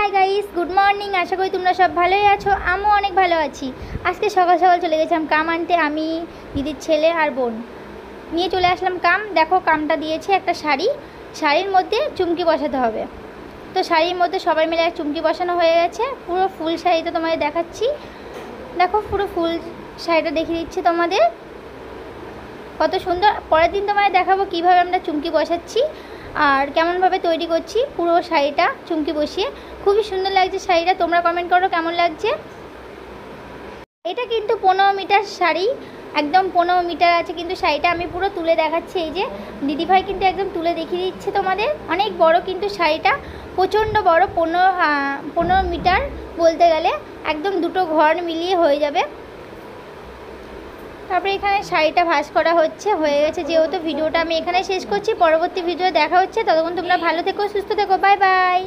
High guys, good morning. আশা করি তোমরা সব ভালোই আছো। আমিও অনেক ভালো আছি। আজকে সকাল সকাল চলে গেছিলাম কাম আনতে। আমি, দিদির ছেলে আর বোন নিয়ে চলে আসলাম কাম। দেখো কামটা দিয়েছে একটা শাড়ির মধ্যে চুমকি বসাতে হবে। তো শাড়ির মধ্যে সবাই মিলে এক চুমকি বসানো হয়ে গেছে। পুরো ফুল শাড়িটা তোমাদের দেখাচ্ছি। দেখো পুরো ফুল শাড়িটা দেখিয়ে দিচ্ছি তোমাদের, কত সুন্দর। পরের দিন তোমাদের দেখাবো কীভাবে আমরা চুমকি বসাচ্ছি আর কেমনভাবে তৈরি করছি পুরো শাড়িটা চুমকি বসিয়ে। খুবই সুন্দর লাগছে শাড়িটা। তোমরা কমেন্ট করো কেমন লাগছে। এটা কিন্তু 15 মিটার শাড়ি, একদম 15 মিটার আছে কিন্তু শাড়িটা। আমি পুরো তুলে দেখাচ্ছি। এই যে দিদিভাই কিন্তু একদম তুলে দেখিয়ে দিচ্ছে তোমাদের। অনেক বড় কিন্তু শাড়িটা, প্রচণ্ড বড়। 15 মিটার বলতে গেলে একদম দুটো ঘর মিলিয়ে হয়ে যাবে। তারপরে এখানে শাড়িটা ভাঁজ করা হয়ে গেছে। যেহেতু ভিডিওটা আমি এখানে শেষ করছি, পরবর্তী ভিডিও দেখা হচ্ছে। ততক্ষণ তোমরা ভালো থেকো, সুস্থ থেকো। Bye bye.